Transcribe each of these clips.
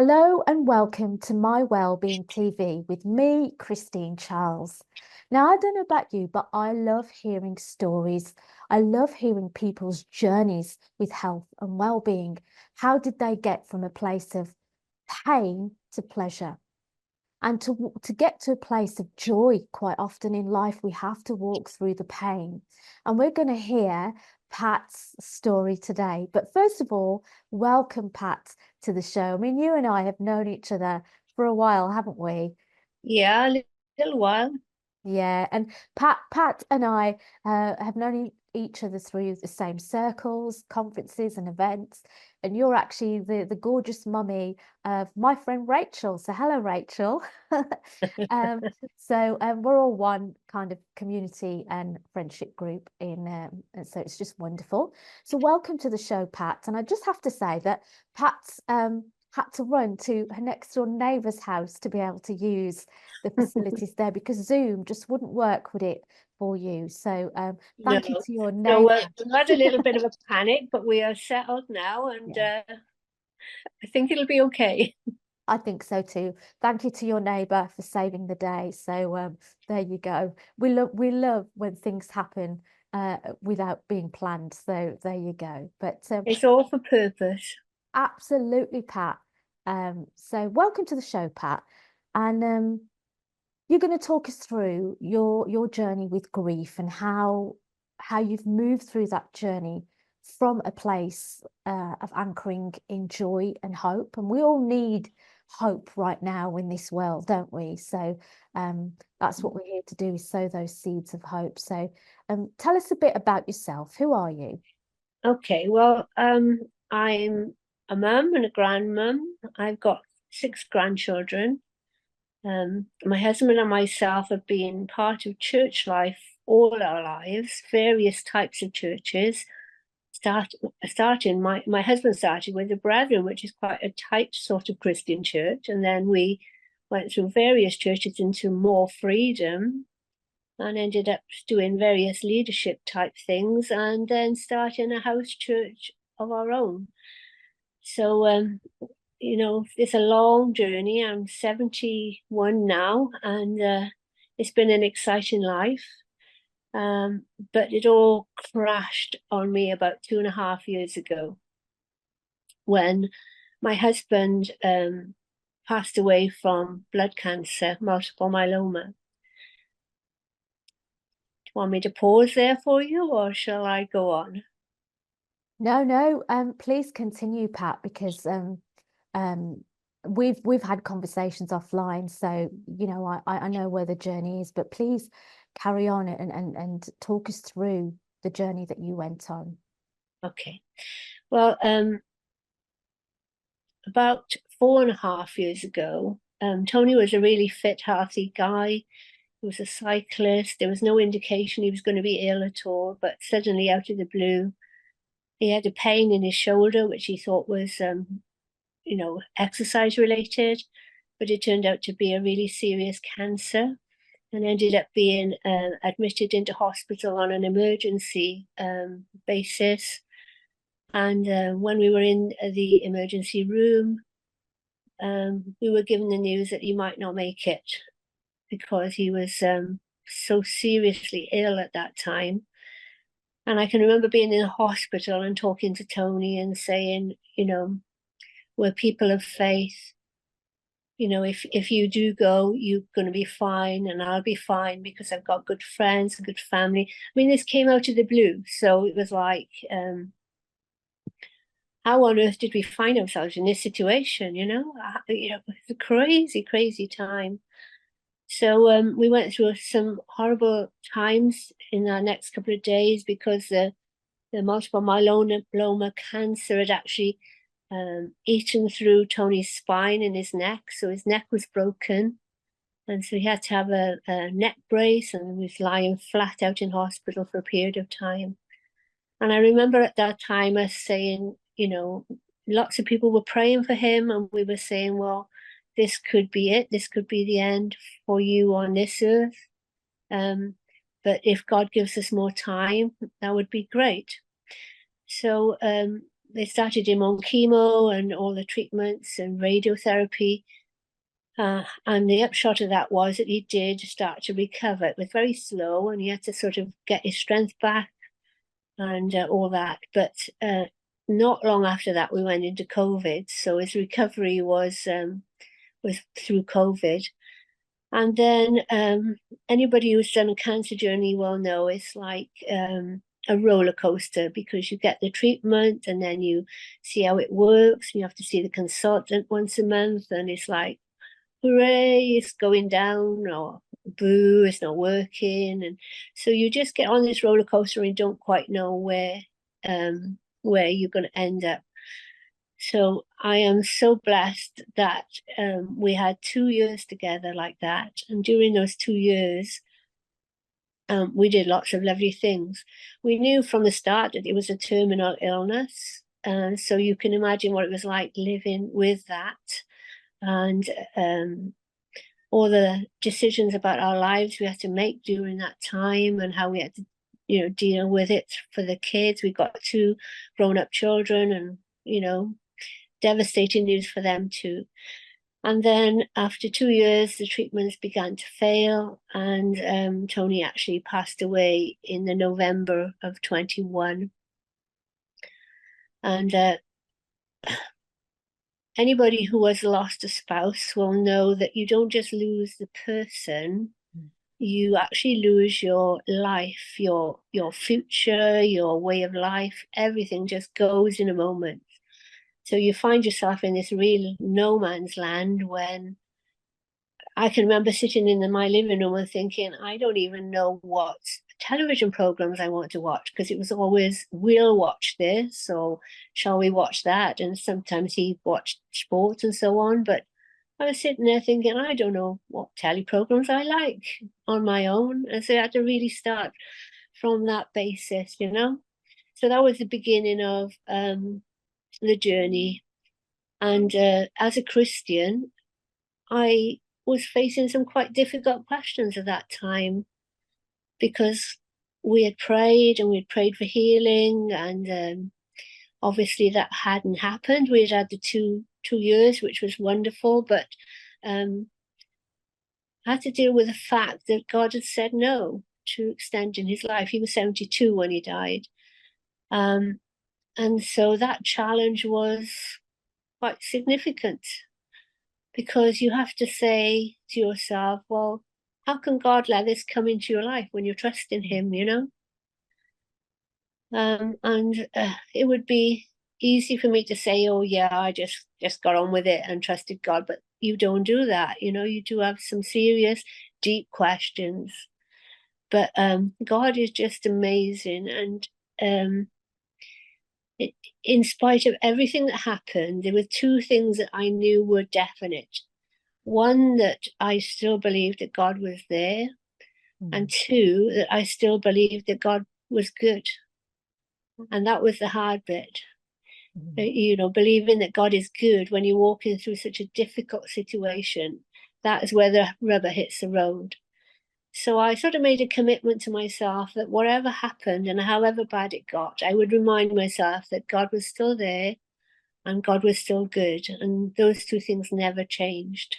Hello and welcome to my Wellbeing TV with me, Christine Charles. Now, I don't know about you, but I love hearing stories. I love hearing people's journeys with health and well-being. How did they get from a place of pain to pleasure? And to get to a place of joy, quite often in life, we have to walk through the pain. And we're going to hear Pat's story today. But first of all, welcome, Pat, to the show. I mean, you and I have known each other for a while, haven't we? Yeah, a little while. Yeah, and Pat and I have known each other through the same circles, conferences, and events. And you're actually the gorgeous mummy of my friend Rachel. So hello, Rachel. Um, we're all one kind of community and friendship group and so it's just wonderful. So welcome to the show, Pat. And I just have to say that Pat's had to run to her next door neighbour's house to be able to use the facilities there because Zoom just wouldn't work, would it, for you? So No, thank you to your no, neighbour. we had a little bit of a panic, but we are settled now, and Yeah, I think it'll be okay. I think so too. Thank you to your neighbour for saving the day. So there you go. We love when things happen without being planned. So there you go. But It's all for purpose. absolutely, Pat. So welcome to the show, Pat. And you're going to talk us through your journey with grief and how you've moved through that journey from a place of anchoring in joy and hope. And we all need hope right now in this world, don't we? So that's what we're here to do, is sow those seeds of hope. So tell us a bit about yourself. Who are you? Okay, well, I'm a mum and a grandmum. I've got 6 grandchildren. My husband and myself have been part of church life all our lives, various types of churches. My husband started with the Brethren, which is quite a tight sort of Christian church, and then we went through various churches into more freedom and ended up doing various leadership type things and then starting a house church of our own. So it's a long journey. I'm 71 now, and it's been an exciting life. But it all crashed on me about 2.5 years ago when my husband passed away from blood cancer, multiple myeloma. Do you want me to pause there for you, or shall I go on? No, no, please continue, Pat, because um, we've had conversations offline, so I know where the journey is, but please carry on and talk us through the journey that you went on. Okay. Well, about 4.5 years ago, Tony was a really fit, healthy guy. He was a cyclist. There was no indication he was going to be ill at all, but suddenly, out of the blue, he had a pain in his shoulder, which he thought was, exercise related, but it turned out to be a really serious cancer and ended up being admitted into hospital on an emergency basis. And when we were in the emergency room, we were given the news that he might not make it because he was so seriously ill at that time. And I can remember being in the hospital and talking to Tony and saying, we're people of faith. If you do go, you're going to be fine, and I'll be fine because I've got good friends and good family. I mean, this came out of the blue, so it was like, how on earth did we find ourselves in this situation? It's a crazy, crazy time. So we went through some horrible times in our next couple of days because the multiple myeloma cancer had actually eaten through Tony's spine and his neck. So his neck was broken. And so he had to have a neck brace and was lying flat out in hospital for a period of time. And I remember at that time us saying, lots of people were praying for him, and we were saying, well, this could be it. This could be the end for you on this earth. Um, but if God gives us more time, that would be great. So they started him on chemo and all the treatments and radiotherapy. And the upshot of that was that he did start to recover. It was very slow, and he had to sort of get his strength back and all that. But not long after that, we went into COVID. So his recovery was through COVID. And then anybody who's done a cancer journey will know it's like a roller coaster, because you get the treatment and then you see how it works. You have to see the consultant once a month, and it's like, hooray, it's going down, or boo, it's not working. And so you just get on this roller coaster and don't quite know where you're going to end up. So I am so blessed that we had 2 years together like that. And during those 2 years, we did lots of lovely things. We knew from the start that it was a terminal illness. And so you can imagine what it was like living with that. And all the decisions about our lives we had to make during that time, and how we had to, deal with it for the kids. We got 2 grown-up children, and, devastating news for them too. And then after 2 years, the treatments began to fail, and Tony actually passed away in the November of 21. And anybody who has lost a spouse will know that you don't just lose the person, you actually lose your life, your future, your way of life. Everything just goes in a moment. So you find yourself in this real no man's land, when I can remember sitting in my living room and thinking, I don't even know what television programs I want to watch, because it was always, we'll watch this, or shall we watch that? And sometimes he watched sports and so on. But I was sitting there thinking, I don't know what telly programs I like on my own. And so I had to really start from that basis, So that was the beginning of the journey. And as a Christian, I was facing some quite difficult questions at that time, because we had prayed for healing, and obviously that hadn't happened. We had the two years, which was wonderful, but I had to deal with the fact that God had said no to extending his life. He was 72 when he died. And so that challenge was quite significant, because you have to say to yourself, well, how can God let this come into your life when you're trusting him, And it would be easy for me to say, oh yeah, I just got on with it and trusted God, but you don't do that. You do have some serious, deep questions. But God is just amazing. And in spite of everything that happened, there were 2 things that I knew were definite. One, that I still believed that God was there, and 2, that I still believed that God was good. And that was the hard bit. Believing that God is good when you're walking through such a difficult situation, that is where the rubber hits the road. So I sort of made a commitment to myself that whatever happened and however bad it got, I would remind myself that God was still there and God was still good. And those 2 things never changed.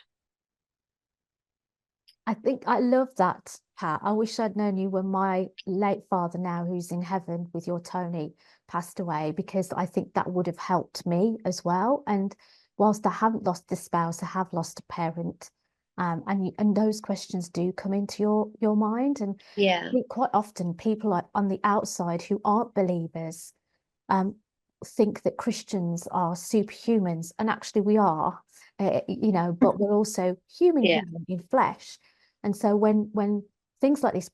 I think I love that, Pat. I wish I'd known you when my late father, now who's in heaven with your Tony, passed away, because I think that would have helped me as well. And whilst I haven't lost a spouse, I have lost a parent. And those questions do come into your mind. And Yeah. I think quite often people are on the outside who aren't believers think that Christians are superhumans, and actually we are, but we're also human in flesh. And so when things like this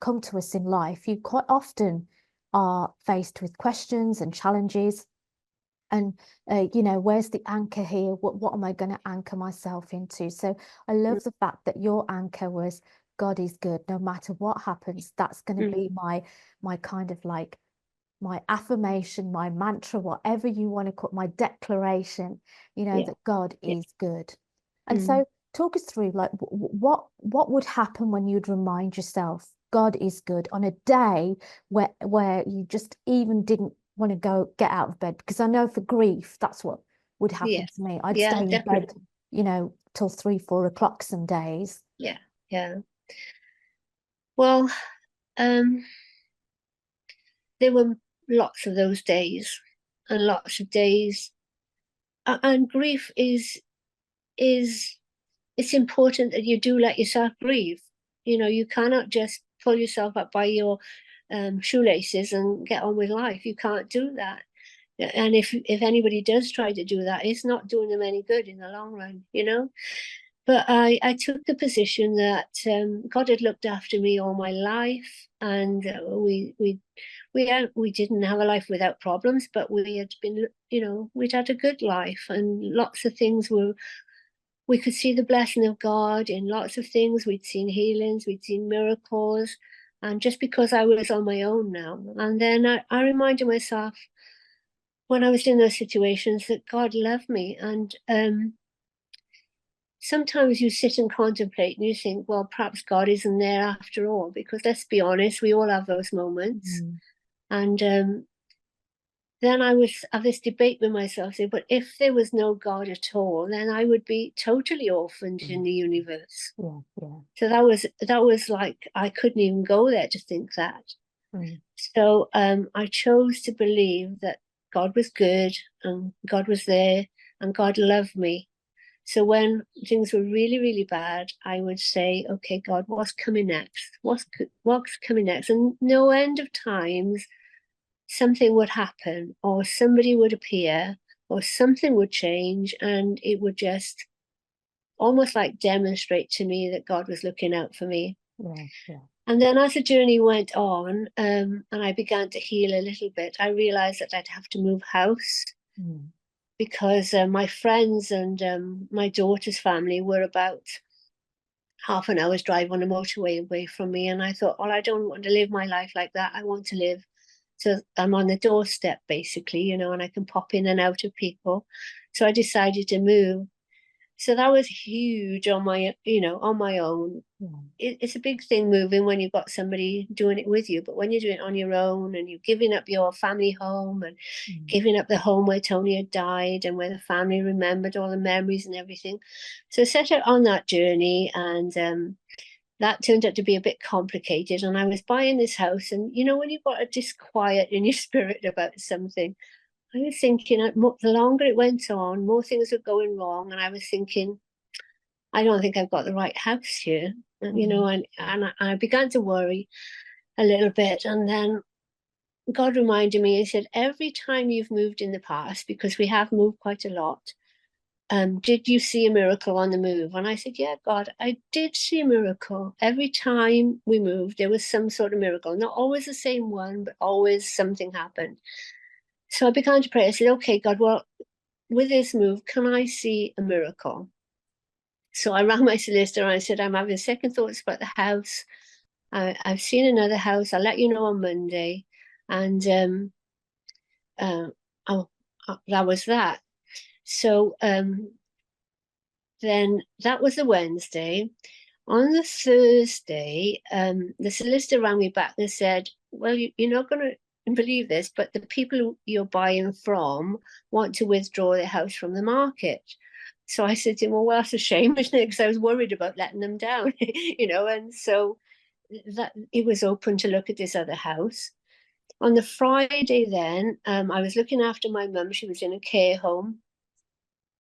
come to us in life, you quite often are faced with questions and challenges. And where's the anchor here? What am I going to anchor myself into? So I love the fact that your anchor was God is good no matter what happens. That's going to be my kind of like my affirmation, my mantra, whatever you want to call it, my declaration, that God is good. And so talk us through, like, what would happen when you'd remind yourself God is good on a day where you just even didn't want to go get out of bed, because I know for grief, that's what would Yeah. happen to me. I'd stay Yeah, in bed, definitely. till 3, 4 o'clock some days. Yeah. Yeah. Well, um, there were lots of those days, and lots of days. And grief is it's important that you do let yourself grieve. You cannot just pull yourself up by your shoelaces and get on with life. You can't do that. And if anybody does try to do that, it's not doing them any good in the long run. But I took the position that God had looked after me all my life, and we didn't have a life without problems, but we had been, we'd had a good life, and lots of things we could see the blessing of God in lots of things. We'd seen healings, we'd seen miracles, and just because I was on my own now, and then I reminded myself when I was in those situations that God loved me, and sometimes you sit and contemplate and you think, well, perhaps God isn't there after all, because let's be honest, we all have those moments. Mm. And then I would have this debate with myself, say, but if there was no God at all, then I would be totally orphaned in the universe. Yeah, yeah. So that was like I couldn't even go there to think that. Mm. So I chose to believe that God was good and God was there and God loved me. So when things were really, really bad, I would say, okay, God, what's coming next? What's coming next? And no end of times, something would happen, or somebody would appear, or something would change, and it would just almost like demonstrate to me that God was looking out for me. Yeah, yeah. And then as the journey went on, and I began to heal a little bit, I realized that I'd have to move house Mm. because my friends and my daughter's family were about half an hour's drive on a motorway away from me. And I thought, well, I don't want to live my life like that. I want to live so I'm on the doorstep, basically, and I can pop in and out of people. So I decided to move. So that was huge on my own. Yeah. It's a big thing moving when you've got somebody doing it with you. But when you're doing it on your own and you're giving up your family home and Mm. giving up the home where Tony had died and where the family remembered all the memories and everything. So I set out on that journey, and that turned out to be a bit complicated. And I was buying this house, and when you've got a disquiet in your spirit about something, I was thinking the longer it went on, more things were going wrong. And I was thinking, I don't think I've got the right house here. Mm. And I began to worry a little bit. And then God reminded me, he said, every time you've moved in the past, because we have moved quite a lot, did you see a miracle on the move? And I said, yeah, God, I did see a miracle. Every time we moved, there was some sort of miracle. Not always the same one, but always something happened. So I began to pray. I said, okay, God, well, with this move, can I see a miracle? So I rang my solicitor and I said, I'm having second thoughts about the house. I've seen another house. I'll let you know on Monday. And uh, oh, that was that. So then that was the Wednesday. On the Thursday, the solicitor rang me back and said, well, you're not going to believe this, but the people you're buying from want to withdraw their house from the market. So I said to him, well, that's a shame, isn't it? Because I was worried about letting them down, and so that it was open to look at this other house. On the Friday then, I was looking after my mum. She was in a care home,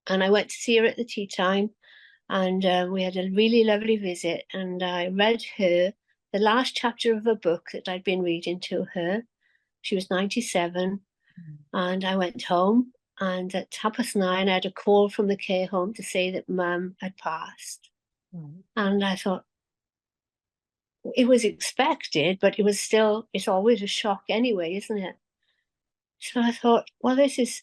and I went to see her at the tea time, and we had a really lovely visit, and I read her the last chapter of a book that I'd been reading to her. She was 97, and I went home, and at 9:30, I had a call from the care home to say that Mum had passed. Mm. And I thought, it was expected, but it's always a shock anyway, isn't it? So I thought, well, this is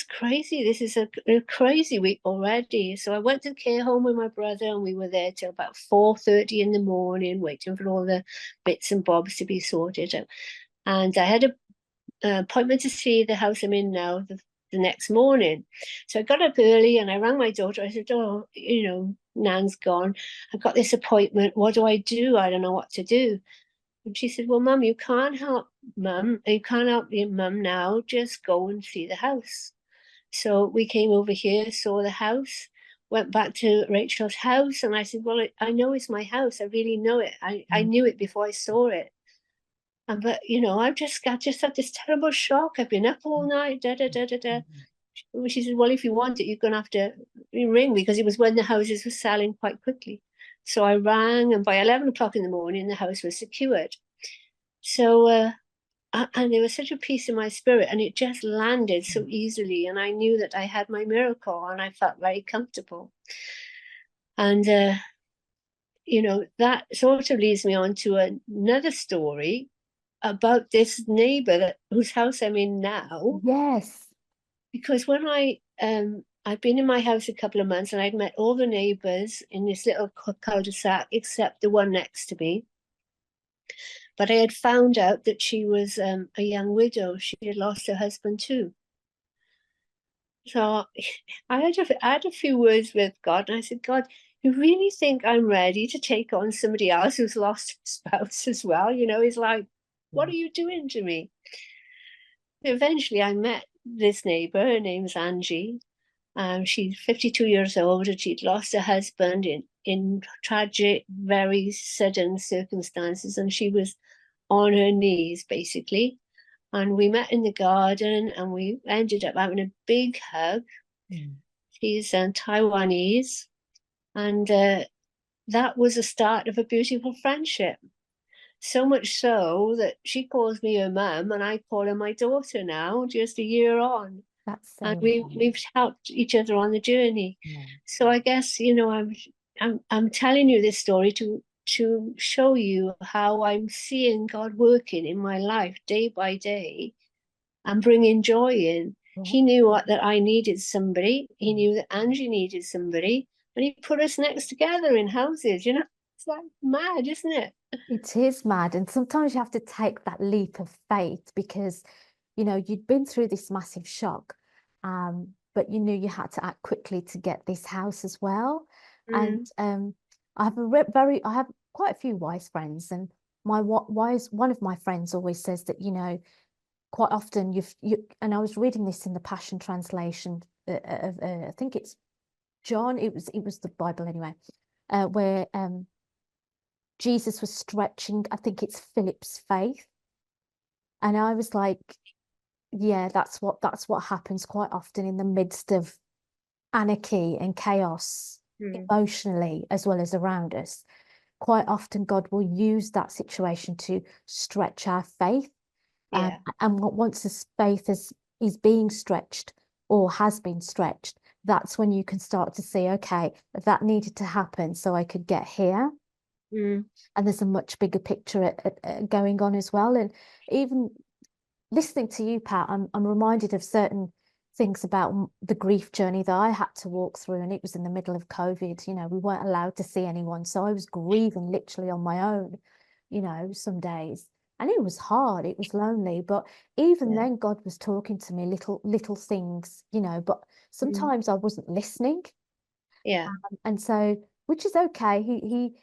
crazy. This is a crazy week already. So I went to the care home with my brother, and we were there till about 4:30 in the morning, waiting for all the bits and bobs to be sorted out. And I had an appointment to see the house I'm in now the next morning. So I got up early and I rang my daughter. I said, oh, Nan's gone. I've got this appointment. What do? I don't know what to do. And she said, well, Mum, you can't help your mum now, just go and see the house. So we came over here, saw the house, went back to Rachel's house, and I said, well, I know it's my house. I really know it. I knew it before I saw it. But I just had this terrible shock. I've been up all night, da da da da da. She said, well, if you want it, you're going to have to ring, because it was when the houses were selling quite quickly. So I rang, and by 11 o'clock in the morning, the house was secured. So, and there was such a peace in my spirit, and it just landed so easily. And I knew that I had my miracle, and I felt very comfortable. And, that sort of leads me on to another story about this neighbor whose house I'm in now. Yes. Because when I'd been in my house a couple of months, and I'd met all the neighbors in this little cul-de-sac except the one next to me. But I had found out that she was a young widow. She had lost her husband too. So I had a few words with God, and I said, God, you really think I'm ready to take on somebody else who's lost a spouse as well? He's like, what are you doing to me? Eventually, I met this neighbor. Her name's Angie. She's 52 years old, and she'd lost her husband in tragic, very sudden circumstances, and she was on her knees, basically. And we met in the garden, and we ended up having a big hug. She's Taiwanese, and that was the start of a beautiful friendship. So much so that she calls me her mum, and I call her my daughter now, just a year on. That's so And we've helped each other on the journey. yeah. So I guess I'm telling you this story to show you how I'm seeing God working in my life day by day and bringing joy in. He knew that I needed somebody. He knew that Angie needed somebody, and he put us next together in houses. It's like mad, isn't it? It is mad. And sometimes you have to take that leap of faith because, you'd been through this massive shock, but you knew you had to act quickly to get this house as well. And I have I have quite a few wise friends, and one of my friends always says that, quite often and I was reading this in the Passion Translation of I think it's John, it was the Bible anyway, where Jesus was stretching, I think it's Philip's faith. And I was like, yeah, that's what happens quite often in the midst of anarchy and chaos, emotionally as well as around us. Quite often God will use that situation to stretch our faith. Yeah. And once this faith is being stretched or has been stretched, that's when you can start to see, okay, that needed to happen so I could get here. And there's a much bigger picture going on as well. And even listening to you, Pat, I'm reminded of certain things about the grief journey that I had to walk through, and it was in the middle of COVID. We weren't allowed to see anyone, so I was grieving literally on my own, some days. And it was hard, it was lonely, but even then God was talking to me, little things, but sometimes I wasn't listening. Yeah. And so, which is okay. He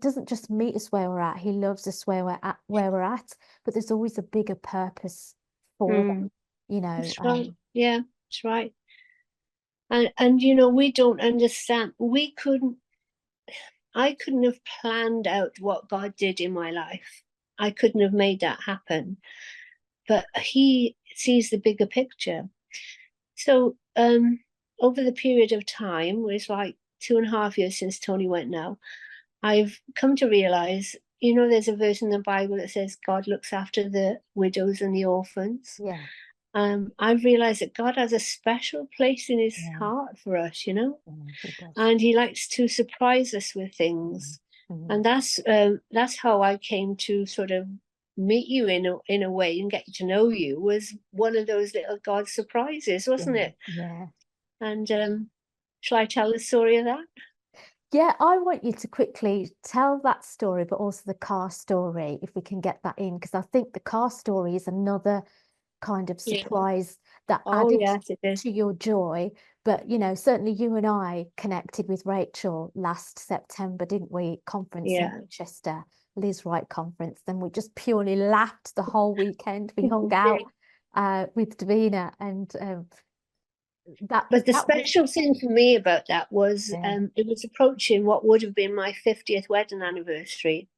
doesn't just meet us where we're at. He loves us where we're at. But there's always a bigger purpose for them, That's right. Yeah, that's right. And we don't understand. I couldn't have planned out what God did in my life. I couldn't have made that happen. But he sees the bigger picture. So over the period of time, it's like 2.5 years since Tony went now, I've come to realize, there's a verse in the Bible that says God looks after the widows and the orphans. Yeah. I've realized that God has a special place in his heart for us, and he likes to surprise us with things. And that's how I came to sort of meet you in a way and get to know you, was one of those little God surprises, wasn't it? Yeah. And shall I tell the story of that? Yeah, I want you to quickly tell that story, but also the car story, if we can get that in, because I think the car story is another kind of surprise that added to your joy. But certainly you and I connected with Rachel last September, didn't we? Conference in Manchester. Liz Wright conference. Then we just purely laughed the whole weekend. We hung out with Davina, and that But the that was special thing for me about that was yeah. it was approaching what would have been my 50th wedding anniversary.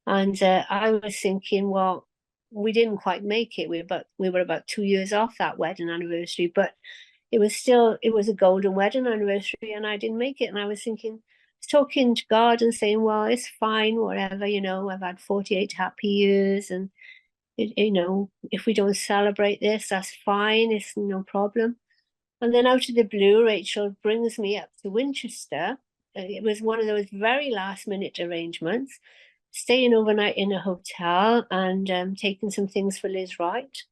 And I was thinking, well, we didn't quite make it. We were about 2 years off that wedding anniversary, but it was a golden wedding anniversary, and I didn't make it. And I was thinking, talking to God and saying, well, it's fine, whatever, I've had 48 happy years, and if we don't celebrate this, that's fine. It's no problem. And then out of the blue, Rachel brings me up to Winchester. It was one of those very last minute arrangements, staying overnight in a hotel and taking some things for Liz Wright.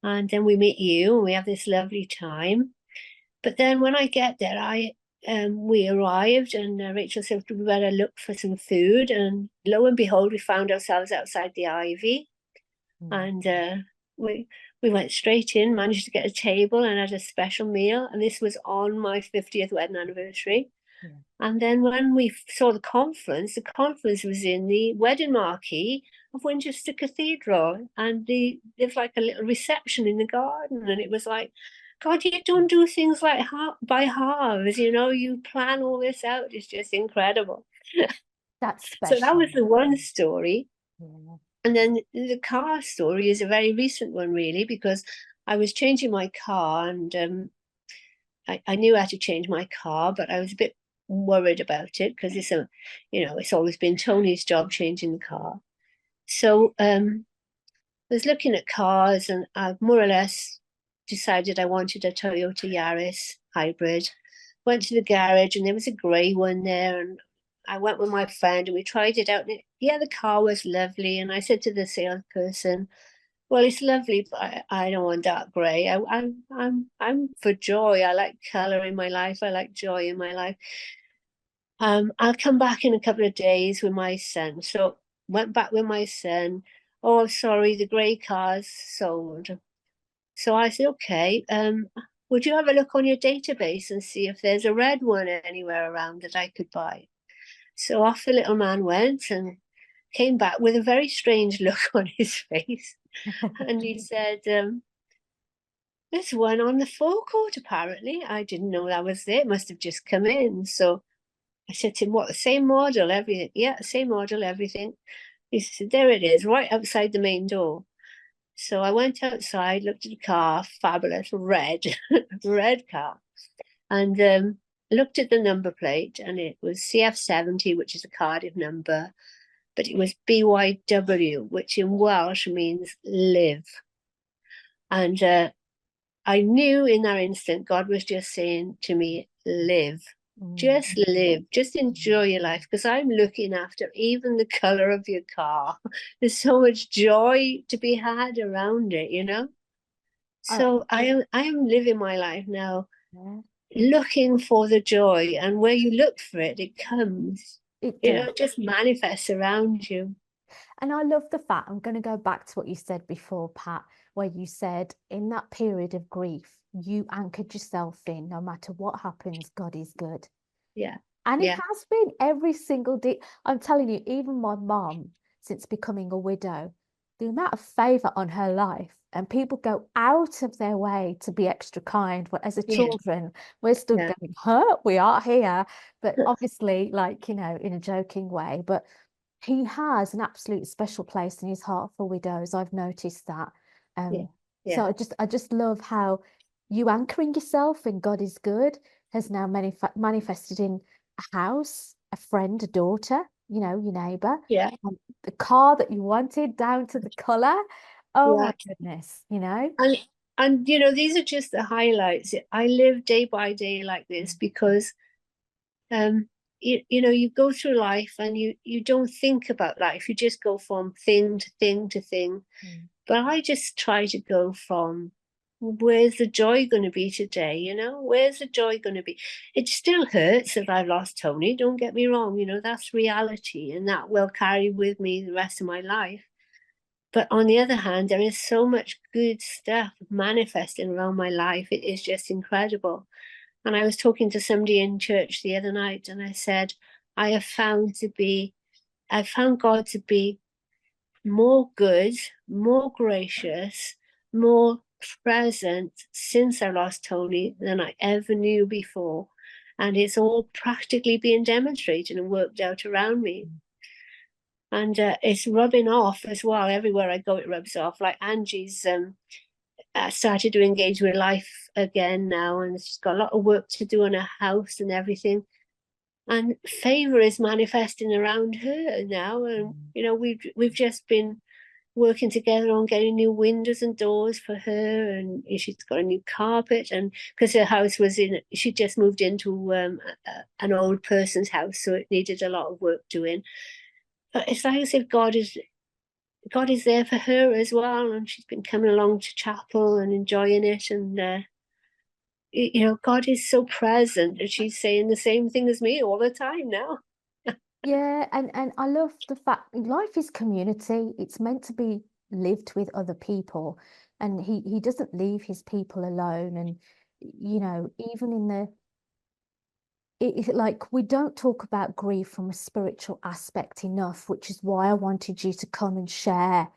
And then we meet you and we have this lovely time. But then when I get there, we arrived and Rachel said we better look for some food. And lo and behold, we found ourselves outside the Ivy. And we went straight in, managed to get a table and had a special meal. And this was on my 50th wedding anniversary. Yeah. And then when we saw the conference was in the wedding marquee of Winchester Cathedral. And there's like a little reception in the garden. And it was like, God, you don't do things like by halves, you plan all this out. It's just incredible. That's special. So that was the one story. Yeah. And then the car story is a very recent one, really, because I was changing my car and I knew how to change my car, but I was a bit worried about it because it's always been Tony's job changing the car. So I was looking at cars and I more or less decided I wanted a Toyota Yaris hybrid. Went to the garage and there was a grey one there, and I went with my friend and we tried it out. And the car was lovely. And I said to the salesperson, "Well, it's lovely, but I don't want dark grey. I'm for joy. I like colour in my life. I like joy in my life. I'll come back in a couple of days with my son." So went back with my son. "Oh, sorry, the grey car's sold." So I said, "Okay, would you have a look on your database and see if there's a red one anywhere around that I could buy?" So off the little man went and came back with a very strange look on his face. And he said, "There's one on the forecourt, apparently. I didn't know that was there. It must have just come in." So I said to him, "What, the same model, everything?" "Yeah, same model, everything." He said, "There it is, right outside the main door." So I went outside, looked at the car, fabulous, red, red car, and looked at the number plate, and it was CF70, which is a Cardiff number, but it was BYW, which in Welsh means live. And I knew in that instant God was just saying to me, live. Just live, just enjoy your life, because I'm looking after even the color of your car. There's so much joy to be had around it. So I am living my life now, looking for the joy, and where you look for it, it comes. It just manifests around you. And I love the fact, I'm going to go back to what you said before, Pat, where you said in that period of grief, you anchored yourself in, no matter what happens, God is good. Yeah. And Yeah. it has been every single day. I'm telling you, even my mom, since becoming a widow, the amount of favor on her life, and people go out of their way to be extra kind. But as a children, we're still going, huh? We are here. But obviously, like, in a joking way. But he has an absolute special place in his heart for widows. I've noticed that. So I just love how you anchoring yourself in God is good has now manifested in a house, a friend, a daughter, your neighbor, the car that you wanted down to the color. Oh my goodness, And these are just the highlights. I live day by day like this because you go through life and you don't think about life. You just go from thing to thing to thing. But I just try to go from, where's the joy going to be today? Where's the joy going to be? It still hurts that I've lost Tony, don't get me wrong. That's reality, and that will carry with me the rest of my life. But on the other hand, there is so much good stuff manifesting around my life. It is just incredible. And I was talking to somebody in church the other night, and I said, I have found to be I found God to be more good, more gracious, more present since I lost Tony than I ever knew before. And it's all practically being demonstrated and worked out around me. And it's rubbing off as well. Everywhere I go, it rubs off. Like Angie's started to engage with life again now, and she's got a lot of work to do on her house and everything. And favor is manifesting around her now. And we've just been working together on getting new windows and doors for her, and she's got a new carpet, and because her house she just moved into an old person's house, so it needed a lot of work doing. But it's like as if God is there for her as well, and she's been coming along to chapel and enjoying it, and God is so present, and she's saying the same thing as me all the time now. Yeah, and I love the fact life is community. It's meant to be lived with other people, and he doesn't leave his people alone. And even in like we don't talk about grief from a spiritual aspect enough, which is why I wanted you to come and share,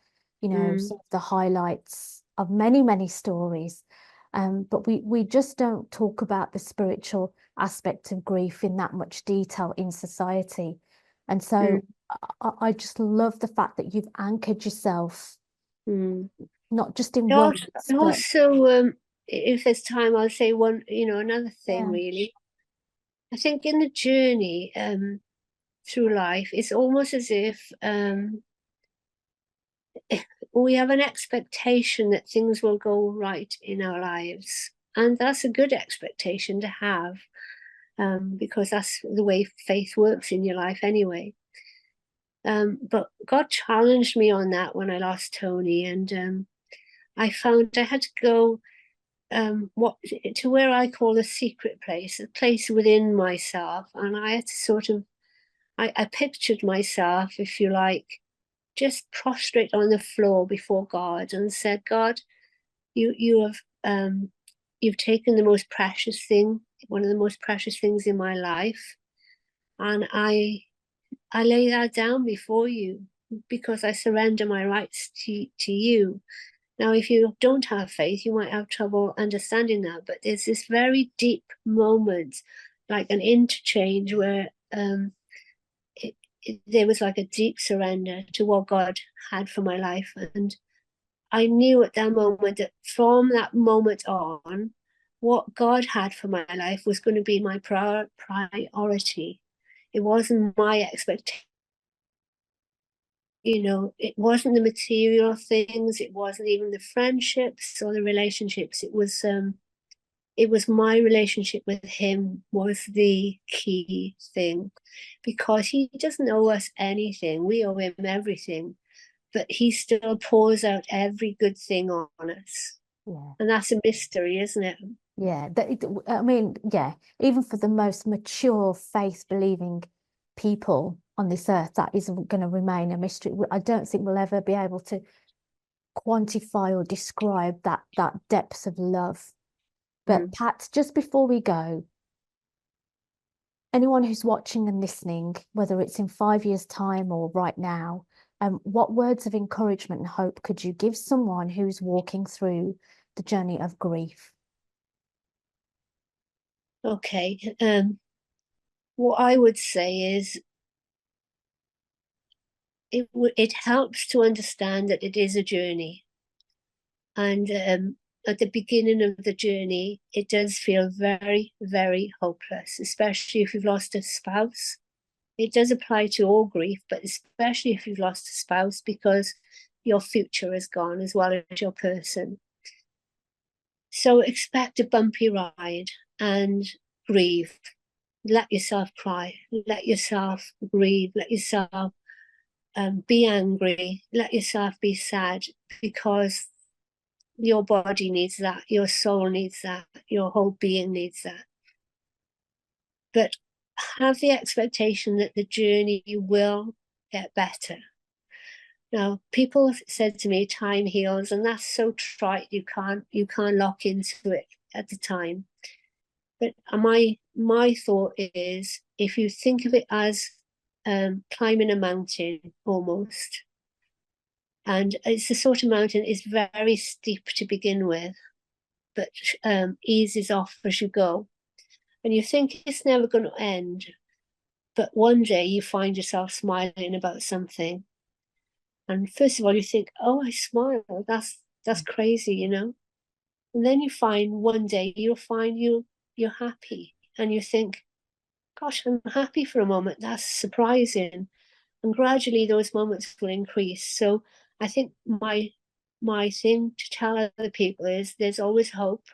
some of the highlights of many, many stories. But we just don't talk about the spiritual aspect of grief in that much detail in society. And so I just love the fact that you've anchored yourself, not just in Also, words, but also if there's time, I'll say another thing yeah, really. I think in the journey through life, it's almost as if we have an expectation that things will go right in our lives. And that's a good expectation to have, because that's the way faith works in your life anyway. But God challenged me on that when I lost Tony, and I found I had to go to where I call a secret place, a place within myself, and I had to sort of I pictured myself, if you like, just prostrate on the floor before God and said, God, you've taken the most precious thing, one of the most precious things in my life, and I lay that down before you because I surrender my rights to you. Now, if you don't have faith, you might have trouble understanding that, but there's this very deep moment, like an interchange where there was like a deep surrender to what God had for my life. And I knew at that moment that from that moment on, what God had for my life was going to be my priority. It wasn't my expectation. It wasn't the material things. It wasn't even the friendships or the relationships. It was my relationship with him was the key thing, because he doesn't owe us anything. We owe him everything, but he still pours out every good thing on us. yeah. And that's a mystery, isn't it? Yeah, I mean, yeah, even for the most mature faith-believing people on this earth, that isn't going to remain a mystery. I don't think we'll ever be able to quantify or describe that depth of love. But Mm. Pat, just before we go, anyone who's watching and listening, whether it's in 5 years' time or right now, what words of encouragement and hope could you give someone who's walking through the journey of grief? Okay. What I would say is it helps to understand that it is a journey. And at the beginning of the journey, it does feel very, very hopeless, especially if you've lost a spouse. It does apply to all grief, but especially if you've lost a spouse, because your future is gone as well as your person. So expect a bumpy ride and grieve. Let yourself cry. Let yourself grieve. Let yourself be angry. Let yourself be sad, because your body needs that, your soul needs that, your whole being needs that. But have the expectation that the journey will get better. Now, people have said to me, time heals, and that's so trite. You can't lock into it at the time. But my thought is, if you think of it as climbing a mountain almost. And it's the sort of mountain is very steep to begin with, but eases off as you go. And you think it's never going to end. But one day you find yourself smiling about something. And first of all, you think, oh, I smile. That's crazy, you know? And then you find one day you'll find you're happy. And you think, gosh, I'm happy for a moment. That's surprising. And gradually those moments will increase. So I think my thing to tell other people is there's always hope,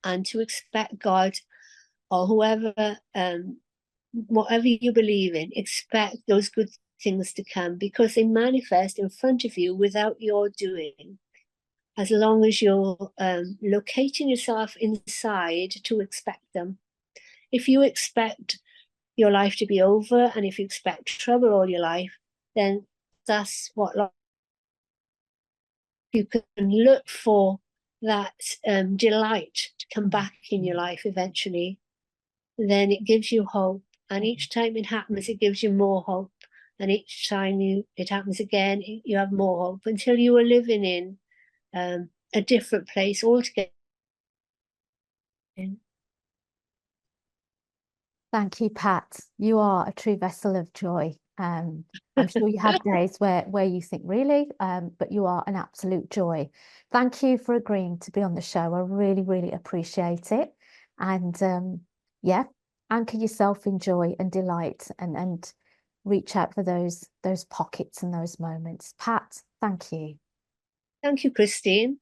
and to expect God or whoever, whatever you believe in, expect those good things to come, because they manifest in front of you without your doing, as long as you're locating yourself inside to expect them. If you expect your life to be over, and if you expect trouble all your life, then that's what you can look for, that delight to come back in your life eventually. Then it gives you hope, and each time it happens, it gives you more hope, and each time it happens again, you have more hope, until you are living in a different place altogether. Thank you, Pat. You are a true vessel of joy. I'm sure you have days where you think, really, but you are an absolute joy. Thank you for agreeing to be on the show. I really, really appreciate it. And yeah, anchor yourself in joy and delight, and reach out for those pockets and those moments. Pat, thank you. Thank you, Christine.